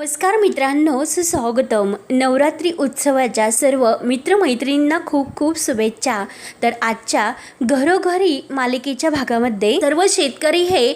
नमस्कार मित्रांनो, सुस्वागतम. नवरात्री उत्सवाच्या सर्व मित्रमैत्रिणींना खूप खूप शुभेच्छा. तर आजच्या घरोघरी मालिकेच्या भागामध्ये सर्व शेतकरी हे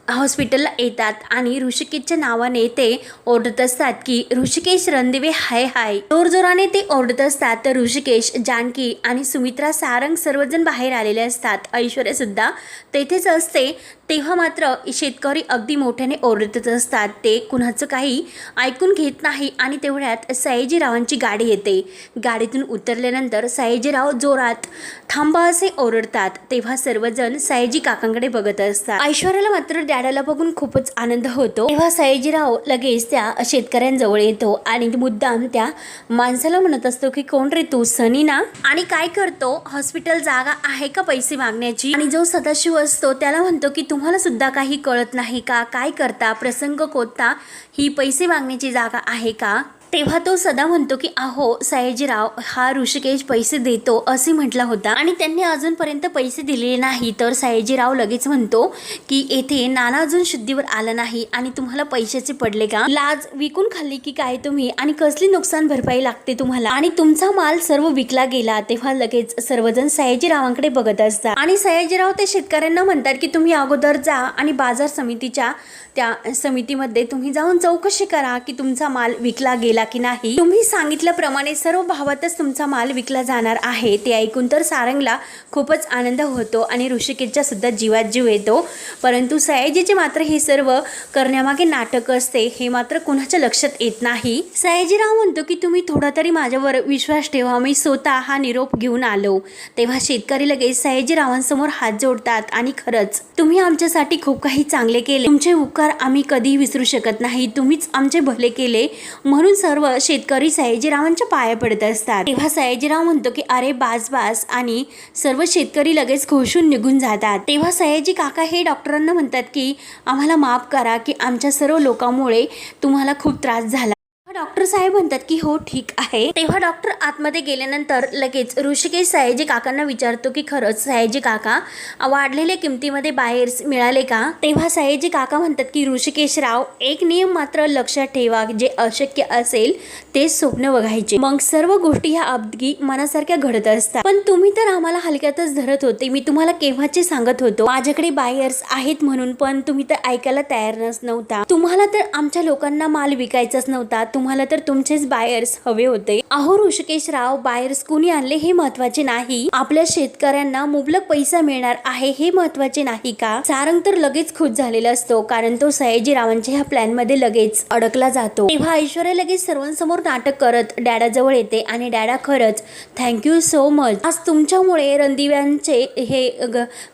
हॉस्पिटलला येतात आणि ऋषिकेशच्या नावाने ते ओरडत असतात की ऋषिकेश रणदिवे हाय हाय. जोरजोराने ते ओरडत असतात. तर ऋषिकेश, जानकी आणि सुमित्रा, सारंग सर्वजण बाहेर आलेले असतात. ऐश्वर्या सुद्धा तेथेच असते. तेव्हा मात्र शेतकरी अगदी मोठ्याने ओरडतच असतात. ते कुणाचं काही ऐकून घेत नाही आणि तेवढ्यात सयाजीरावांची गाडी येते. गाडीतून उतरल्यानंतर सयाजीराव जोरात थांबा असे ओरडतात. तेव्हा सर्वजण सयाजी काकांकडे बघत असतात. ऐश्वर्याला मात्र डॅडाला बघून खूपच आनंद होतो. तेव्हा सयाजीराव लगेच त्या शेतकऱ्यांजवळ येतो आणि मुद्दाम त्या माणसाला म्हणत असतो की कोण रे तू, सनी ना, आणि काय करतो, हॉस्पिटल जागा आहे का पैसे मागण्याची. आणि जो सदाशिव असतो त्याला म्हणतो की तुम्हाला सुद्धा काही कळत नाही का, काय करता, प्रसंग कोणता, ही पैसे मागण्याची जागा आहे का. तेव्हा तो सदा म्हणतो की अहो सयाजीराव, हा ऋषिकेश पैसे देतो असे म्हटला होता आणि त्यांनी अजूनपर्यंत पैसे दिलेले नाही. तर सयाजीराव लगेच म्हणतो की येथे नाना अजून शुद्धीवर आला नाही आणि तुम्हाला पैशाचे पडले का, लाज विकून खाल्ली की काय तुम्ही, आणि कसली नुकसान भरपाई लागते तुम्हाला, आणि तुमचा माल सर्व विकला गेला. तेव्हा लगेच सर्वजण सयाजीरावांकडे बघत असतात आणि सयाजीराव ते शेतकऱ्यांना म्हणतात की तुम्ही अगोदर जा आणि बाजार समितीच्या त्या समितीमध्ये तुम्ही जाऊन चौकशी करा की तुमचा माल विकला गेला की नाही. तुम्ही सांगितल्याप्रमाणे सर्व भावातच तुमचा माल विकला जाणार आहे. ते ऐकून तर सारंगला खूपच आनंद होतो आणि ऋषिकेशच्या सुद्धा जीवात जीव येतो. परंतु सयाजीचे मात्र हे सर्व करण्यामागे नाटक असते हे मात्र कुणाच्या लक्षात येत नाही. सयाजीराव म्हणतो की तुम्ही थोडा तरी माझ्यावर विश्वास ठेवा, मी स्वतः हा निरोप घेऊन आलो. तेव्हा शेतकरी लगेच सयाजीरावांसमोर हात जोडतात आणि खरंच तुम्ही आमच्यासाठी खूप काही चांगले केले, तुमचे उपकार आम्ही कधीही विसरू शकत नाही, तुम्हीच आमचे भले केले, म्हणून सर्व शेतकरी सयाजीरावांच्या पाया पडत असतात. तेव्हा सयाजीराव म्हणतो की अरे बास बास, आणि सर्व शेतकरी लगेच खुशून निघून जातात. तेव्हा सयाजी काका हे डॉक्टरांना म्हणतात की आम्हाला माफ करा की आमच्या सर्व लोकांमुळे तुम्हाला खूप त्रास झाला. डॉक्टर साहेब म्हणतात की हो ठीक आहे. तेव्हा डॉक्टर आतमध्ये गेल्यानंतर लगेच ऋषिकेश सयाजी काकांना विचारतो की खरंच सयाजी काका, वाढलेल्या किमतीमध्ये बायर्स मिळाले का. तेव्हा सयाजी काका म्हणतात की ऋषिकेशराव, एक नियम मात्र लक्षात ठेवा, जे अशक्य असेल ते स्वप्न बघायचे, मग सर्व गोष्टी ह्या अगदी मनासारख्या घडत असतात. पण तुम्ही तर आम्हाला हलक्यातच धरत होते. मी तुम्हाला केव्हाचे सांगत होतो माझ्याकडे बायर्स आहेत म्हणून, पण तुम्ही तर ऐकायला तयार नव्हता. तुम्हाला तर आमच्या लोकांना माल विकायचाच नव्हता, तुम्हाला तर तुमचेच बायर्स हवे होते. अहो ऋषिकेशराव, बायर्स कुणी आणले हे महत्वाचे नाही, आपल्या शेतकऱ्यांना मुबलक पैसा मिळणार आहे हे महत्वाचे नाही का. सारंग तर लगेच खुश झालेला असतो, कारण तो सयाजीरावांच्या ह्या प्लॅन मध्ये लगेच अडकला जातो. तेव्हा ऐश्वर्या लगेच सर्वांसमोर नाटक करत डॅडाजवळ येते आणि डॅडा, खरंच थँक्यू सो मच, आज तुमच्यामुळे रणदिव्यांचे हे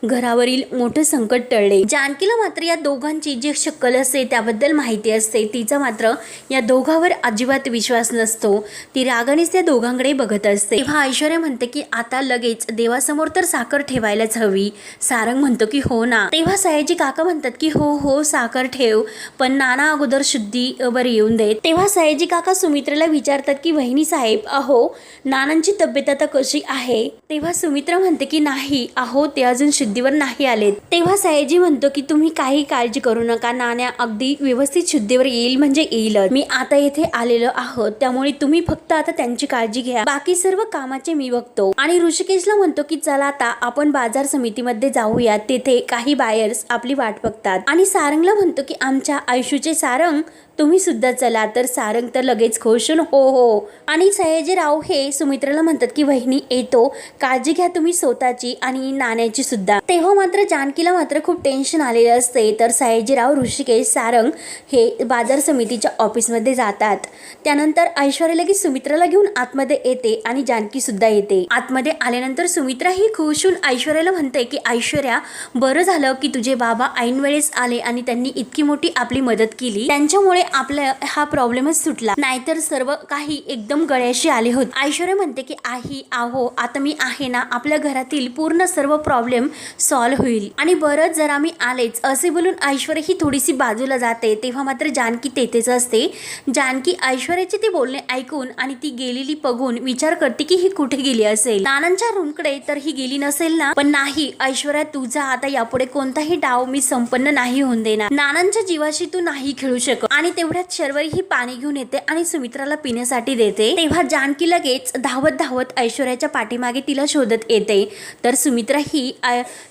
घरावरील मोठे संकट टळले. जानकीला मात्र या दोघांची जी शक्कल असते त्याबद्दल माहिती असते. तिचा मात्र या दोघांवर अजिबात विश्वास नसतो. ती रागानेच त्या दोघांकडे बघत असते. तेव्हा ऐश्वर्या म्हणते की आता लगेच देवासमोर तर साखर ठेवायलाच हवी. सारंग म्हणतो की हो ना. तेव्हा सयाजी काका म्हणतात की हो हो साखर ठेव, पण नाना अगोदर शुद्धीवर येऊन दे. तेव्हा सयाजी काका सुमित्राला विचारतात की वहिनी साहेब, अहो नानांची तब्येत आता कशी आहे. तेव्हा सुमित्रा म्हणते की नाही, अहो ते अजून शुद्धीवर नाही आलेत. तेव्हा सयाजी म्हणतो की तुम्ही काही काळजी करू नका, नाना अगदी व्यवस्थित शुद्धीवर येईल म्हणजे येईलच. मी आता येथे आलेलो आहोत, त्यामुळे तुम्ही फक्त आता त्यांची काळजी घ्या, बाकी सर्व कामाचे मी बघतो. आणि ऋषिकेशला म्हणतो की चला आता आपण बाजार समितीमध्ये जाऊया, तेथे काही बायर्स आपली वाट बघतात. आणि सारंगला म्हणतो की आमच्या आयुष्याचे सारंग, तुम्ही सुद्धा चला. तर सारंग तर लगेच खुश हो हो. आणि सयाजीराव हे सुमित्राला म्हणतात की वहिनी येतो, काळजी घ्या तुम्ही स्वतःची आणि नाण्याची सुद्धा. तेव्हा मात्र जानकीला मात्र खूप टेन्शन आलेले असते. तर सयाजीराव, ऋषिकेश, सारंग हे बाजार समितीच्या ऑफिसमध्ये जातात. त्यानंतर ऐश्वर्या लगेच सुमित्राला घेऊन आतमध्ये येते आणि जानकी सुद्धा येते. आतमध्ये आल्यानंतर सुमित्रा ही खुश होऊन ऐश्वर्याला म्हणते की ऐश्वर्या, बरं झालं की तुझे बाबा ऐन वेळेस आले आणि त्यांनी इतकी मोठी आपली मदत केली, त्यांच्यामुळे आपला हा प्रॉब्लेमच सुटला, नाहीतर सर्व काही एकदम गळ्याशी आले होते. ऐश्वर्या म्हणते की आई, आहो आता मी आहे ना, आपल्या घरातील पूर्ण सर्व प्रॉब्लेम सॉल्व्ह होईल. आणि बरंच जरा मी आलेच असे बोलून ऐश्वर्या ही थोडीशी बाजूला जाते. तेव्हा मात्र जानकी तेथेच असते. जानकी ऐश्वर्याचे ते बोलणे ऐकून आणि ती गेलेली बघून विचार करते की ही कुठे गेली असेल. नानांच्या रूमकडे तर ही गेली नसेल ना. पण नाही ऐश्वर्या, तुझा आता यापुढे कोणताही डाव मी संपन्न नाही होऊन देणार. नानांच्या जीवाशी तू नाही खेळू शकत. आणि तेवढ्यात शर्वरी ही पाणी घेऊन येते आणि सुमित्राला पिण्यासाठी देते। तेव्हा जानकी लगेच धावत धावत ऐश्वर्याच्या पाठीमागे तिला शोधत येते। तर सुमित्रा ही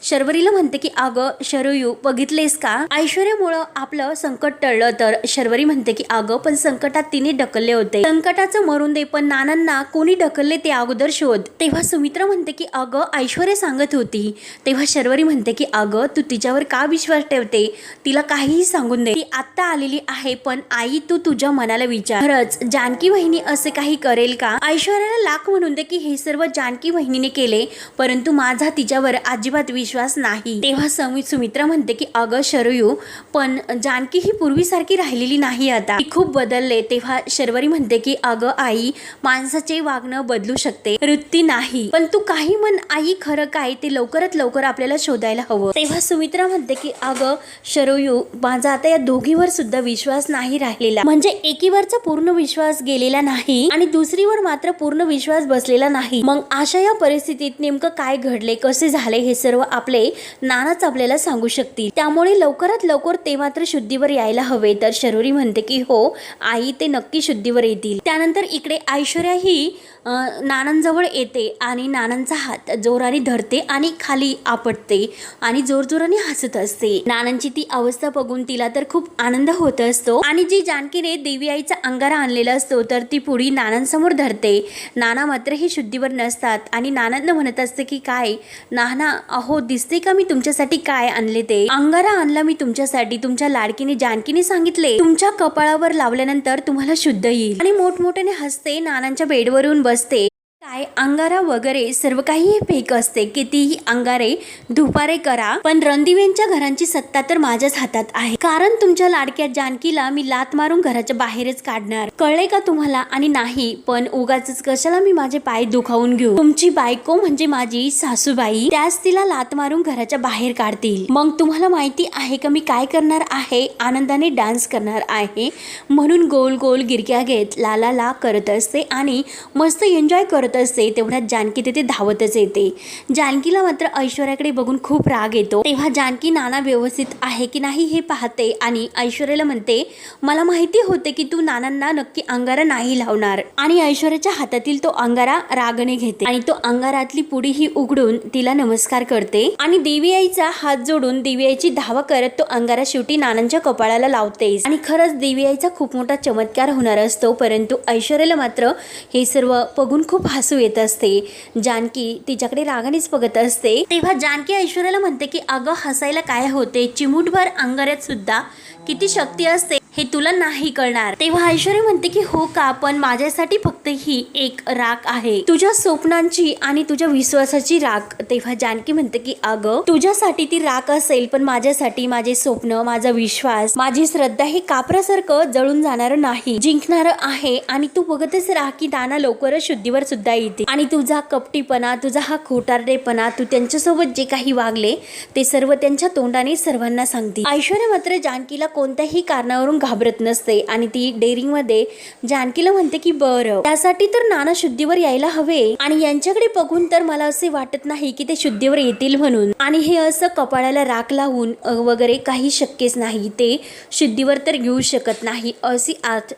शर्वरीला म्हणते की अगं शरयू बघितलेस का, ऐश्वर्यामुळं आपलं संकट टळलं। तर शर्वरी म्हणते की अगं पण संकटात तिने ढकलले होते, संकटाचं मरून दे पण नानांना कोणी ढकलले ते अगोदर शोध। तेव्हा सुमित्रा म्हणते की अगं ऐश्वर्या सांगत होती। तेव्हा शर्वरी म्हणते की अगं तू तिच्यावर का विश्वास ठेवते, तिला काहीही सांगून दे, ती आत्ता आलेली आहे पण आई तू तुझ्या मनाला विचार, खरंच जानकी वहिनी असे काही करेल का। ऐश्वर्याला लाख म्हणून दे की हे सर्व जानकी वहिनीने केले परंतु माझा तिच्यावर अजिबात विश्वास नाही। तेव्हा सुमित्रा म्हणते की अगं शरयू पण जानकी ही पूर्वीसारखी राहिलेली नाही, आता ती खूप बदलले। तेव्हा शर्वरी म्हणते की अगं आई माणसाचे वागणं बदलू शकते वृत्ती नाही, पण तू काही म्हण आई खरं काय ते लवकरात लवकर आपल्याला शोधायला हवं। तेव्हा सुमित्रा म्हणते की अगं शरयू माझा आता या दोघीवर सुद्धा विश्वास नाही राहिलेला, म्हणजे एकीवरचा पूर्ण विश्वास गेलेला नाही आणि दुसरीवर मात्र पूर्ण विश्वास बसलेला नाही। मग अशा या परिस्थितीत नेमकं काय घडले कसे झाले हे सर्व आपले नानाच आपल्याला सांगू शकतील, त्यामुळे लवकरात लवकर ते मात्र शुद्धीवर यायला हवे। तर शर्वरी म्हणते की हो आई ते नक्की शुद्धीवर येतील। त्यानंतर इकडे ऐश्वर्या ही नानांजवळ येते आणि नानांचा हात जोराने धरते आणि खाली आपटते आणि जोरजोराने हसत असते। नानांची ती अवस्था बघून तिला तर खूप आनंद होत असतो आणि जी जानकीने देवी आईचा अंगारा आणलेला असतो तर ती पुढी नानांसमोर धरते। नाना मात्र हे शुद्धीवर नसतात आणि नानांना म्हणत असते की काय नाना अहो दिसते का मी तुमच्यासाठी काय आणले, ते अंगारा आणला मी तुमच्यासाठी, तुमच्या लाडकीने जानकीने सांगितले तुमच्या कपाळावर लावल्यानंतर तुम्हाला शुद्ध येईल, आणि मोठमोठ्याने हसते नानांच्या बेडवरून बसते। काय अंगारा वगैरे सर्व काही फेक असते, कितीही अंगारे धुपारे करा पण रणदिव्यांच्या घरांची सत्ता तर माझ्याच हातात आहे, कारण तुमच्या लाडक्या जानकीला मी लात मारून घराच्या बाहेरच काढणार, कळले का तुम्हाला। आणि नाही पण उगाच कशाला मी माझे पाय दुखावून घेऊ, तुमची बायको म्हणजे माझी सासूबाई त्याच तिला लात मारून घराच्या बाहेर काढतील। मग तुम्हाला माहिती आहे का मी काय करणार आहे, आनंदाने डान्स करणार आहे, म्हणून गोल गोल गिरक्या घेत ला ला ला करत असते आणि मस्त एन्जॉय करत असते। तेवढ्यात जानकी तिथे धावतच येते। जानकीला मात्र ऐश्वर्याकडे बघून खूप राग येतो। तेव्हा जानकी नाना व्यवस्थित आहे की नाही हे पाहते आणि ऐश्वर्याला म्हणते मला माहिती होते की तू नानांना नक्की अंगारा नाही लावणार, आणि ऐश्वर्याच्या हातातील तो अंगारा रागने घेते आणि तो अंगारातली पुडी ही उघडून तिला नमस्कार करते आणि देवी आईचा हात जोडून देवी आईची धावा करत तो अंगारा शेवटी नानांच्या कपाळाला लावते आणि खरंच देवी आईचा खूप मोठा चमत्कार होणार असतो। परंतु ऐश्वर्याला मात्र हे सर्व बघून खूप हसू येत असते। जानकी तिच्याकडे रागानेच बघत असते। तेव्हा जानकी ऐश्वर्याला म्हणते की अगं हसायला काय होते, चिमूटभर अंगाऱ्यात सुद्धा किती शक्ती असते हे तुला नाही कळणार। तेव्हा ऐश्वर्या म्हणते की हो का, पण माझ्यासाठी फक्त ही एक राख आहे, तुझ्या स्वप्नांची आणि तुझ्या विश्वासाची राख। तेव्हा जानकी म्हणते की अगं तुझ्यासाठी ती राख असेल पण माझ्यासाठी माझे स्वप्न, माझा विश्वास, माझी श्रद्धा हे कापरासारखं जळून जाणार नाही, जिंकणार आहे। आणि तू बघतच राह की नाना लवकरच शुद्धीवर सुद्धा येते आणि तुझा कपटीपणा, तुझा हा खोटारडेपणा, तू त्यांच्यासोबत जे काही वागले ते सर्व त्यांच्या तोंडाने सर्वांना सांगते। ऐश्वर्या मात्र जानकीला कोणत्याही कारणावरून घाबरत नसते आणि ती डेअरिंग मध्ये जानकीला म्हणते की बरं त्यासाठी तर नाना शुद्धीवर यायला हवे आणि यांच्याकडे बघून तर मला असे वाटत नाही की ते शुद्धीवर येतील म्हणून, आणि हे असं कपाळाला राख लावून वगैरे काही शक्यच नाही, ते शुद्धीवर तर घेऊ शकत नाही अशी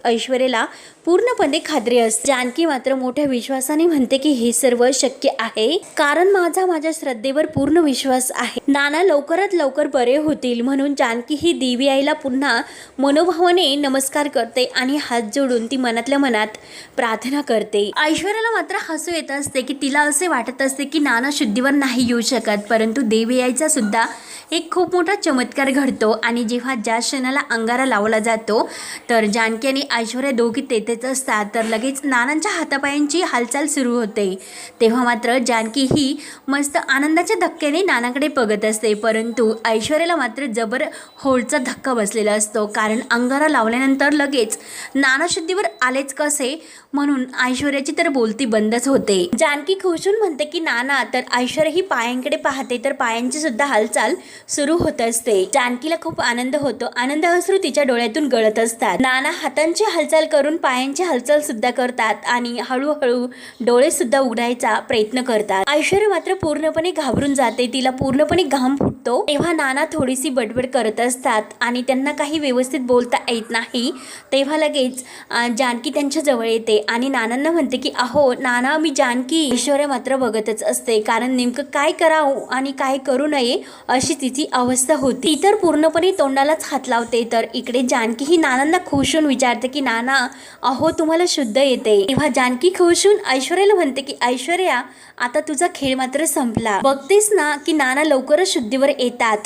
ऐश्वर्याला पूर्णपणे खात्री असते। जानकी मात्र मोठ्या विश्वासाने म्हणते की हे सर्व शक्य आहे कारण माझ्या श्रद्धेवर पूर्ण विश्वास आहे, नाना लवकरात लवकर बरे होतील। म्हणून जानकी ही देवी आईला पुन्हा मनोभावाने नमस्कार करते आणि हात जोडून ती मनातल्या मनात प्रार्थना करते। ऐश्वर्याला मात्र हसू येत असते की तिला असे वाटत असते की नाना शुद्धीवर नाही येऊ शकत, परंतु देवी आईचा सुद्धा एक खूप मोठा चमत्कार घडतो आणि जेव्हा ज्या क्षणाला अंगारा लावला जातो तर जानकी आणि ऐश्वर्या दोघी तेथेच असतात तर लगेच नानांच्या हातापायांची हालचाल सुरू होते। तेव्हा मात्र जानकी ही मस्त आनंदाच्या धक्क्याने नानाकडे बघत असते, परंतु ऐश्वर्याला मात्र जबर होळचा धक्का बसलेला असतो कारण अंगारा लावल्यानंतर लगेच नाना शुद्धीवर आलेच कसे, म्हणून ऐश्वर्याची तर बोलती बंदच होते। जानकी खुशून म्हणते की नाना, तर ऐश्वर्या ही पायांकडे पाहते तर पायांची सुद्धा हालचाल सुरू होत असते। जानकीला खूप आनंद होतो, आनंद अश्रू तिच्या डोळ्यातून गळत असतात। नाना हातांची हालचाल करून पायांची हालचाल सुद्धा करतात आणि हळूहळू डोळे सुद्धा उघडायचा प्रयत्न करतात। ऐश्वर्या मात्र पूर्णपणे घाबरून जाते, तिला पूर्णपणे घाम फुटतो तेव्हा नाना थोडीशी बडबड करत असतात आणि त्यांना काही व्यवस्थित बोलता येत नाही. तेव्हा लगेच जानकी त्यांच्या जवळ येते आणि नानांना म्हणते की अहो नाना, मी जानकी. ऐश्वर्या मात्र बघतच असते, कारण नेमकं काय करावं आणि काय करू नये अशी तिची अवस्था होती. ती तर पूर्णपणे तोंडालाच हात लावते. तर इकडे जानकी ही नानांना खुश होऊन विचारते की नाना, अहो तुम्हाला शुद्ध येते. तेव्हा जानकी खुश होऊन ऐश्वर्याला म्हणते की ऐश्वर्या, आता तुझा खेळ मात्र संपला. बघतेस ना की नाना लवकरच शुद्धीवर येतात.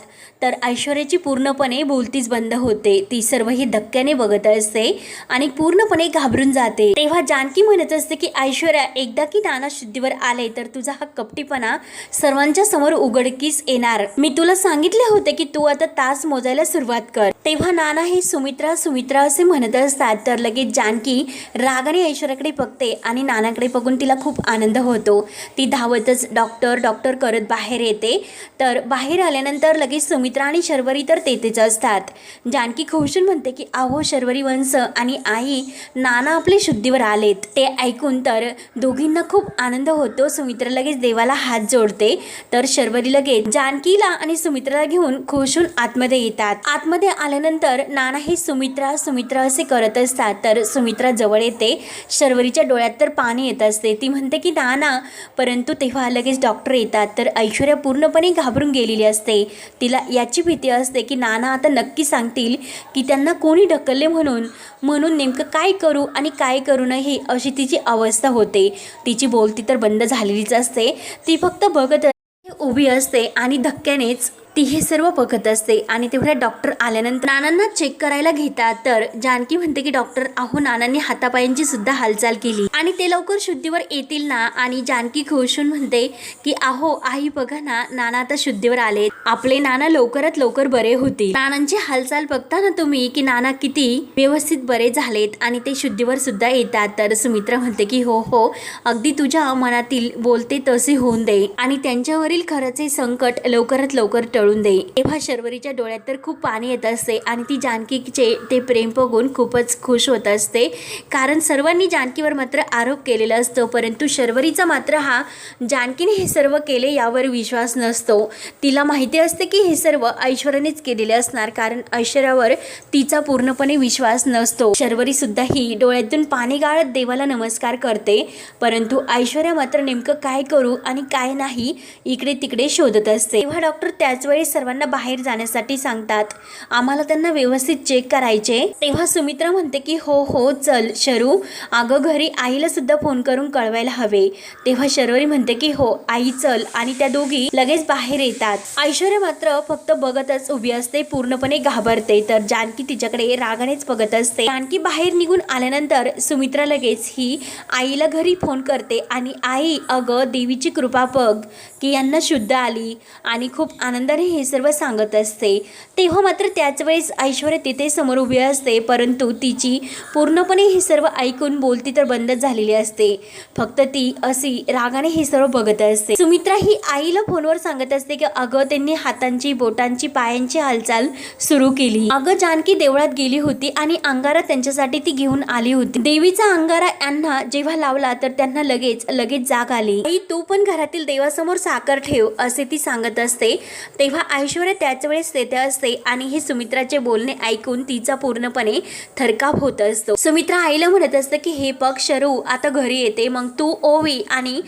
तर ऐश्वर्याची पूर्णपणे बोलतीच बंद होते. ती सर्व ही धक्क्याने बघत असते आणि पूर्णपणे घाबरून जाते. तेव्हा जानकी म्हणत असते की ऐश्वर्या, एकदा की नाना शुद्धीवर आले तर तुझा हा कपटीपणा सर्वांच्या समोर उघडकीस येणार. मी तुला सांगितले होते की तू आता तास मोजायला सुरुवात कर. तेव्हा नाना हे सुमित्रा सुमित्रा असे म्हणत असतात. तर लगेच जानकी रागाने ऐश्वर्याकडे बघते आणि नानाकडे बघून तिला खूप आनंद होतो. ती धावतच डॉक्टर डॉक्टर करत बाहेर येते. तर बाहेर आल्यानंतर लगेच सुमित्रा आणि शर्वरी तर तेथेच असतात. जानकी खुशून म्हणते की अहो शर्वरी वंश आणि आई, नाना आपले शुद्धीवर आलेत. ते ऐकून तर दोघींना खूप आनंद होतो. सुमित्रा लगेच देवाला हात जोडते. तर शर्वरी लगेच जानकीला आणि सुमित्राला घेऊन खुशून आतमध्ये येतात. आतमध्ये आल्यानंतर नाना हे सुमित्रा सुमित्रा असे करत असतात. तर सुमित्रा जवळ येते. शर्वरीच्या डोळ्यात तर पाणी येत असते. ती म्हणते की नाना, परंतु तेव्हा लगेच डॉक्टर येतात. तर ऐश्वर्या पूर्णपणे घाबरून गेलेली असते. तिला याची भीती असते की नाना आता नक्की सांगतील की त्यांना कोणी ढकलले म्हणून नेमकं काय करू आणि काय करू नये अशी तिची अवस्था होते. तिची बोलती तर बंद झालेलीच असते. ती फक्त बघत उभी असते आणि धक्क्यानेच ती हे सर्व बघत असते. आणि तेवढ्या डॉक्टर आल्यानंतर नानांना चेक करायला घेतात. तर जानकी म्हणते की डॉक्टर, अहो नानांनी हातापायांची सुद्धा हालचाल केली आणि ते लवकर शुद्धीवर येतील ना. आणि जानकी खुशून म्हणते की अहो आई, बघा ना, नाना आता शुद्धीवर आले. आपले नाना लवकरात लवकर बरे होतील. नानांची हालचाल बघता ना तुम्ही की नाना किती व्यवस्थित बरे झालेत आणि ते शुद्धीवर सुद्धा येतात. तर सुमित्रा म्हणते की हो हो, अगदी तुझ्या मनातील बोलते तसे होऊन दे आणि त्यांच्यावरील खरंचे संकट लवकरात लवकर टळून दे. तेव्हा शर्वरीच्या डोळ्यात तर खूप पाणी येत असते आणि ती जानकीचे ते प्रेम बघून खूपच खुश होत असते. कारण सर्वांनी जानकीवर मात्र आरोप केलेला असतो, परंतु शर्वरीचा मात्र हा जानकीने हे सर्व केले यावर विश्वास नसतो. तिला माहिती असते की हे सर्व ऐश्वर्यानेच केलेले असणार, कारण ऐश्वर्यावर तिचा पूर्णपणे विश्वास नसतो. शर्वरी सुद्धा ही डोळ्यातून पाणी गाळत देवाला नमस्कार करते. परंतु ऐश्वर्या मात्र नेमकं काय करू आणि काय नाही इकडे तिकडे शोधत असते. तेव्हा डॉक्टर त्याच वेळी सर्वांना बाहेर जाण्यासाठी सांगतात. आम्हाला त्यांना व्यवस्थित चेक करायचे. तेव्हा सुमित्रा म्हणते की हो हो चल शरू, अगं घरी आईला सुद्धा फोन करून कळवायला हवे. तेव्हा शर्वरी म्हणते की हो आई चल, आणि त्या दोघी लगेच बाहेर येतात. ऐश्वर्या मात्र फक्त बघतच उभी असते, पूर्णपणे घाबरते. तर जानकी तिच्याकडे रागानेच बघत असते. जानकी बाहेर निघून आल्यानंतर सुमित्रा लगेच ही आईला घरी फोन करते आणि आई, अगं देवीची कृपा बघ की यांना शुद्ध आली, आणि खूप आनंदाने हे सर्व सांगत असते. तेव्हा मात्र त्याच वेळेस ऐश्वर्या तिथे समोर उभी असते, परंतु तिची पूर्णपणे हे सर्व ऐकून बोलती तर बंदच झालेली असते. फक्त ती अशी रागाने हे सर्व बघत असते. सुमित्रा ही आईला फोनवर सांगत असते की अगं त्यांनी हातांची, बोटांची, पायांची हालचाल सुरू केली. अगं जानकी देवळात गेली होती आणि अंगारा त्यांच्यासाठी ती घेऊन आली होती. देवीचा अंगारा यांना जेव्हा लावला तर त्यांना लगेच जाग आली. आई तू पण घरातील देवासमोर साखर ठेव असे ती सांगत असते. तेव्हा ऐश्वर्या त्याच वेळेस तेथे असते आणि हे सुमित्राचे बोलणे ऐकून तिचा पूर्णपणे थरकाप होत असतो. सुमित्रा आईला म्हणत असते की हे बघ शरू, आता घरी येते, मग तू ओवी आणि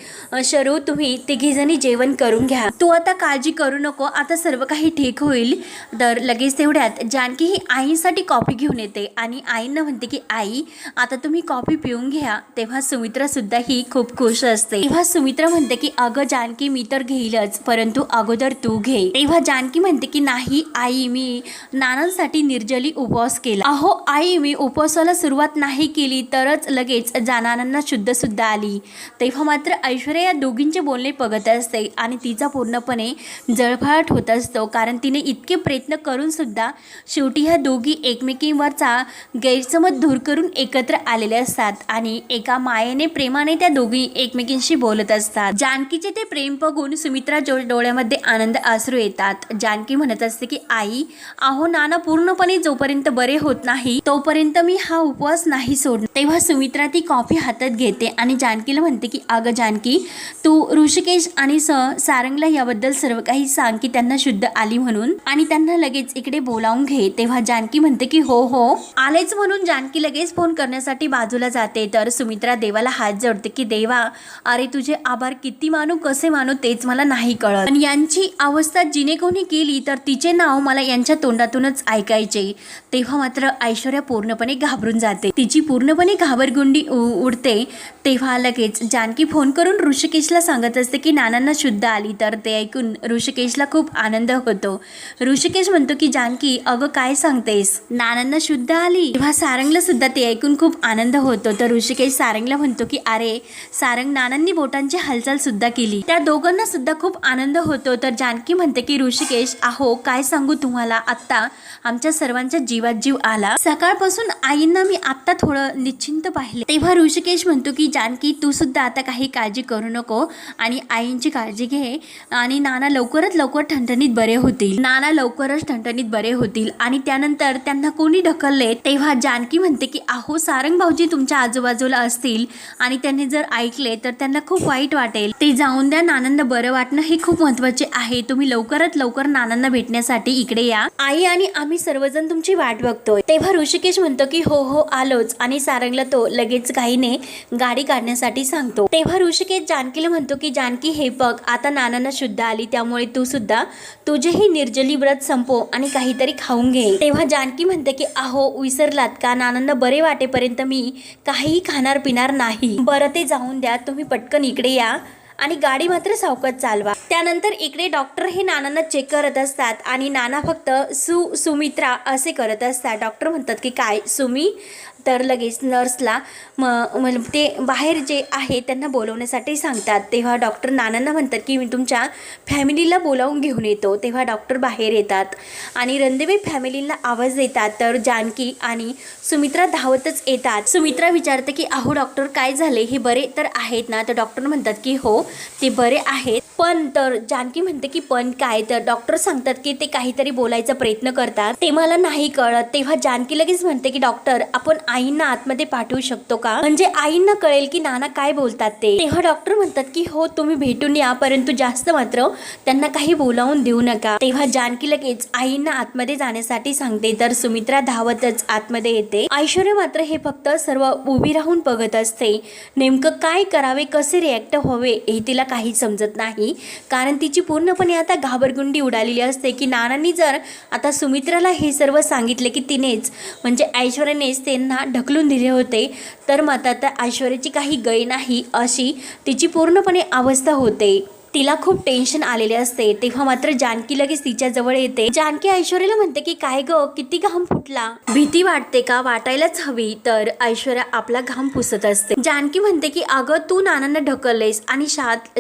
शरू तुम्ही तिघीजणी जेवण करून घ्या. तू आता काळजी करू नको, आता सर्व काही ठीक होईल. तर लगेच तेवढ्यात जानकी ही आईसाठी कॉफी घेऊन येते आणि आईंना म्हणते की आई आता तुम्ही कॉफी पिऊन घ्या. तेव्हा सुमित्रा सुद्धा ही खूप खुश असते. तेव्हा सुमित्रा म्हणते की अगं जानकी मी तर घेईलच, परंतु अगोदर तू घे. तेव्हा जानकी म्हणते की नाही आई, मी नानांसाठी निर्जली उपवास केला. अहो आई, मी उपवासाला सुरुवात नाही केली तरच लगेच नानांना शुद्ध सुद्धा आली. तेव्हा मात्र ऐश्वर्या या दोघींचे बोलणे बघत असते आणि तिचा पूर्णपणे जळफळाट होत असतो, कारण तिने इतके प्रयत्न करून सुद्धा शेवटी ह्या दोघी एकमेकींवरचा गैरसमज दूर करून एकत्र आलेले असतात आणि एका मायेने प्रेमाने त्या दोघी एकमेकींशी बोलत असतात. जानकीचे ते प्रेम बघून सुमित्रा डोळ्यामध्ये आनंद आसरू येतात. येतात. जानकी म्हणत असते की आई, अहो नाना पूर्णपणे जोपर्यंत बरे होत नाही तोपर्यंत मी हा उपवास नाही सोडणार. तेव्हा सुमित्रा ती कॉफी हातात घेते आणि जानकीला म्हणते की अगं जानकी, तू ऋषिकेश आणि सारंगला याबद्दल सर्व काही सांग की त्यांना शुद्ध आली म्हणून, आणि त्यांना लगेच इकडे बोलावून घे. तेव्हा जानकी म्हणते की हो हो आलेच म्हणून जानकी लगेच फोन करण्यासाठी बाजूला जाते. तर सुमित्रा देवाला हात जोडते की देवा, अरे तुझे आभार किती मानू कसे मानू तेच मला नाही कळत. पण यांची अवस्था जिने कोणी केली तर तिचे नाव मला यांच्या तोंडातूनच ऐकायचे. तेव्हा मात्र ऐश्वर्या पूर्णपणे घाबरून जाते, तिची पूर्णपणे घाबरगुंडी उडते. तेव्हा लगेच जानकी फोन करून ऋषिकेशला सांगत असते की नानांना शुद्ध आली. तर ते ऐकून ऋषिकेशला खूप आनंद होतो. ऋषिकेश म्हणतो की जानकी, अगं काय सांगतेस, नानांना शुद्ध आली. तेव्हा सारंगला सुद्धा ते ऐकून खूप आनंद होतो. तर ऋषिकेश सारंगला म्हणतो की अरे सारंग, नानांनी बोटांची हालचाल सुद्धा केली. त्या दोघांना सुद्धा खूप आनंद होतो. तर जानकी म्हणते की ऋषिकेश, अहो काय सांगू तुम्हाला, आत्ता आमच्या सर्वांच्या जीवात जीव आला. सकाळपासून आईंना मी आत्ता थोडं निश्चिंत पाहिले. तेव्हा ऋषिकेश म्हणतो की जानकी, तू सुद्धा आता काही काळजी करू नको आणि आईंची काळजी घे आणि नाना लवकरात लवकर ठणठणीत बरे होतील. नाना लवकरच ठणठणीत बरे होतील आणि त्यानंतर त्यांना कोणी ढकलले. तेव्हा जानकी म्हणते की अहो सारंग भाऊजी तुमच्या आजूबाजूला असतील आणि त्यांनी जर ऐकले तर त्यांना खूप वाईट वाटेल. ते जाऊन द्या, नानांना बरं वाटणं हे खूप महत्वाचे आहे. तुम्ही लवकरात लवकर नानांना भेटण्यासाठी इकडे या. आई आणि आम्ही सर्वजण तुमची वाट बघतोय. तेव्हा ऋषिकेश म्हणतो की हो हो आलोच, आणि सारंगला तो लगेच घाईने गाडी काढण्यासाठी सांगतो. तेव्हा ऋषिकेश जानकीला म्हणतो की जानकी, हे बघ आता नानांना शुद्ध आली, त्यामुळे तू सुद्धा तुझेही निर्जली व्रत संपव आणि काहीतरी खाऊन घे. तेव्हा जानकी म्हणते की अहो विसरलात का, नानांना बरे वाटेपर्यंत मी काहीही खाणार पिणार नाही. बरं ते जाऊन द्या, तुम्ही पटकन इकडे या आणि गाडी मात्र सावकाश चालवा. त्यानंतर इकडे डॉक्टर हे नानांना चेक करत असतात आणि नाना फक्त सुमित्रा असे करत असतात. डॉक्टर म्हणतात की काय सुमी, तर लगेच नर्सला ते बाहेर जे आहे त्यांना बोलवण्यासाठी सांगतात. तेव्हा डॉक्टर नानांना म्हणतात की मी तुमच्या फॅमिलीला बोलावून घेऊन येतो. तेव्हा डॉक्टर बाहेर येतात आणि रणदेवी फॅमिलीला आवाज देतात. तर जानकी आणि सुमित्रा धावतच येतात. सुमित्रा विचारते की अहो डॉक्टर काय झाले, हे बरे तर आहेत ना. तर डॉक्टर म्हणतात की हो ते बरे आहेत, पण, तर जानकी म्हणते की पण काय. तर डॉक्टर सांगतात की ते काहीतरी बोलायचा प्रयत्न करतात, ते मला नाही कळत. तेव्हा जानकी लगेच म्हणते की डॉक्टर, आपण आईंना आतमध्ये पाठवू शकतो का, म्हणजे आईंना कळेल की नाना काय बोलतात ते. तेव्हा डॉक्टर म्हणतात की हो तुम्ही भेटून या, परंतु जास्त मात्र त्यांना काही बोलावून देऊ नका. तेव्हा जानकी लगेच आईंना आतमध्ये जाण्यासाठी सांगते. तर सुमित्रा धावतच आतमध्ये येते. ऐश्वर्या मात्र हे फक्त सर्व उभी राहून बघत असते. नेमकं काय करावे, कसे रिॲक्ट व्हावे हे तिला काही समजत नाही, कारण तिची पूर्णपणे आता घाबरगुंडी उडालेली असते की नानांनी जर आता सुमित्राला हे सर्व सांगितले की तिनेच म्हणजे ऐश्वर्यानेच त्यांना ढकलून दिले होते, तर मात्र आता ऐश्वर्याची काही गय नाही अशी तिची पूर्णपणे अवस्था होते. तिला खूप टेन्शन आलेले असते. तेव्हा मात्र जानकी लगेच तिच्या जवळ येते. जानकी ऐश्वर्याला म्हणते की काय ग, किती घाम फुटला, भीती वाटते का, वाटायलाच हवी. तर ऐश्वर्या आपला घाम पुसत असते. जानकी म्हणते की अगं तू नानांना ढकललेस आणि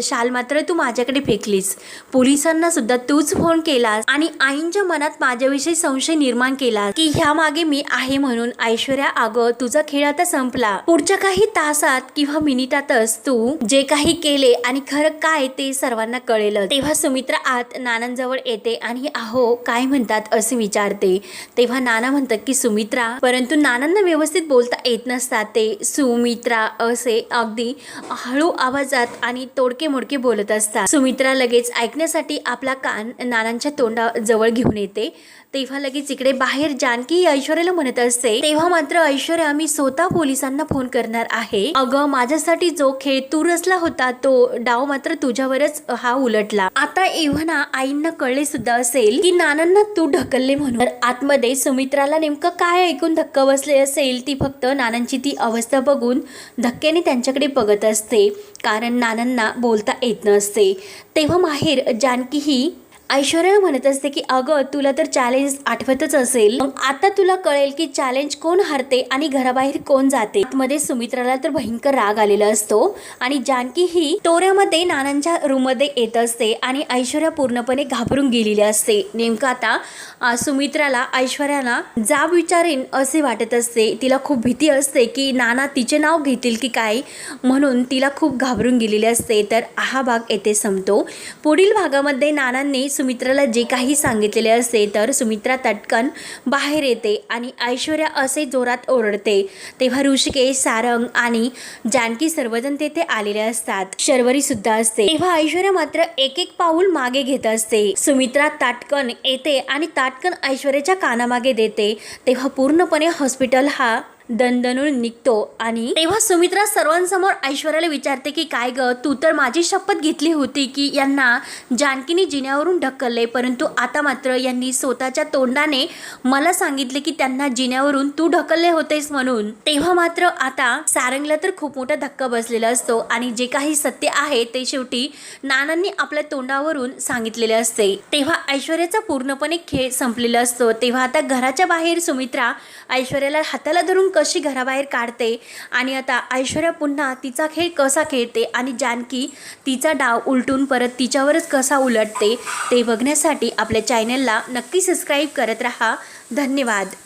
शाल मात्र तू माझ्याकडे फेकलीस, पोलिसांना सुद्धा तूच फोन केलास आणि आईंच्या मनात माझ्याविषयी संशय निर्माण केला की ह्या मागे मी आहे म्हणून. ऐश्वर्या अगं तुझा खेळ आता संपला, पुढच्या काही तासात किंवा मिनिटातच तू जे काही केले आणि खरं काय ते सर्वांना कळेल. तेव्हा सुमित्रा आत नानांजवळ येते आणि अहो काय म्हणतात असे विचारते. तेव्हा नाना म्हणतात की सुमित्रा, परंतु नानांना व्यवस्थित बोलता येत नसतात. ते सुमित्रा असे अगदी हळू आवाजात आणि तोडके मोडके बोलत असतात. सुमित्रा लगेच ऐकण्यासाठी आपला कान नानांच्या तोंडाजवळ घेऊन येते. तेव्हा लगेच इकडे बाहेर जानकी ऐश्वर्याला म्हणत असते. तेव्हा मात्र ऐश्वर्या, मी स्वतः पोलिसांना फोन करणार आहे. अगं माझ्यासाठी जो खेळ तू रचला होता तो डाव मात्र तुझ्यावरच हा उलटला. आता एव्हाना आईंना कळले सुद्धा असेल की नानांना तू ढकलले म्हणून. तर आतमध्ये सुमित्राला नेमकं काय ऐकून धक्का बसले असेल, ती फक्त नानांची ती अवस्था बघून धक्क्याने त्यांच्याकडे बघत असते, कारण नानांना बोलता येत नसते. तेव्हा माहेर जानकी ही ऐश्वर्या म्हणत असते की अगं तुला तर चॅलेंज आठवतच असेल, मग आता तुला कळेल की चॅलेंज कोण हरते आणि घराबाहेर कोण जाते. आतमध्ये सुमित्राला तर भयंकर राग आलेला असतो आणि जानकी ही तोऱ्यामध्ये नानांच्या रूम मध्ये येत असते आणि ऐश्वर्या पूर्णपणे घाबरून गेलेली असते. नेमकं आता सुमित्राला ऐश्वर्याला जाब विचारेन असे वाटत असते. तिला खूप भीती असते की नाना तिचे नाव घेतील की काय, म्हणून तिला खूप घाबरून गेलेली असते. तर हा भाग येथे संपतो. पुढील भागामध्ये नानांनी सुमित्राला जे काही सांगितलेले असते तर सुमित्रा तटकन बाहेर येते आणि ऐश्वर्या असे जोरात ओरडते। तेव्हा ऋषिकेश, सारंग आणि जानकी सर्वजण तेथे आलेले असतात। शर्वरी सुद्धा असते। तेव्हा ऐश्वर्या मात्र एक एक पाऊल मागे घेत असते। सुमित्रा ताटकन येते आणि ताटकन ऐश्वर्याच्या कानामागे देते। तेव्हा पूर्णपणे हॉस्पिटल हा दणदणून निघतो आणि तेव्हा सुमित्रा सर्वांसमोर ऐश्वर्याला विचारते की काय ग, तू तर माझी शपथ घेतली होती की यांना जानकीने जिन्यावरून ढकलले, परंतु आता मात्र यांनी स्वतःच्या तोंडाने मला सांगितले की त्यांना जिन्यावरून तू ढकलले होतेस म्हणून। तेव्हा मात्र आता सारंगला तर खूप मोठा धक्का बसलेला असतो आणि जे काही सत्य आहे ते शेवटी नानांनी आपल्या तोंडावरून सांगितलेले असते। तेव्हा ऐश्वर्याचा पूर्णपणे खेळ संपलेला असतो। तेव्हा आता घराच्या बाहेर सुमित्रा ऐश्वर्याला हाताला धरून कशी घराबाहेर काढते आणि आता ऐश्वर्या पुन्हा तिचा खेळ कसा खेळते आणि जानकी तिचा डाव उलटून परत तिच्यावरच कसा उलटते ते बघण्यासाठी आपल्या चॅनलला नक्की सबस्क्राईब करत राहा। धन्यवाद।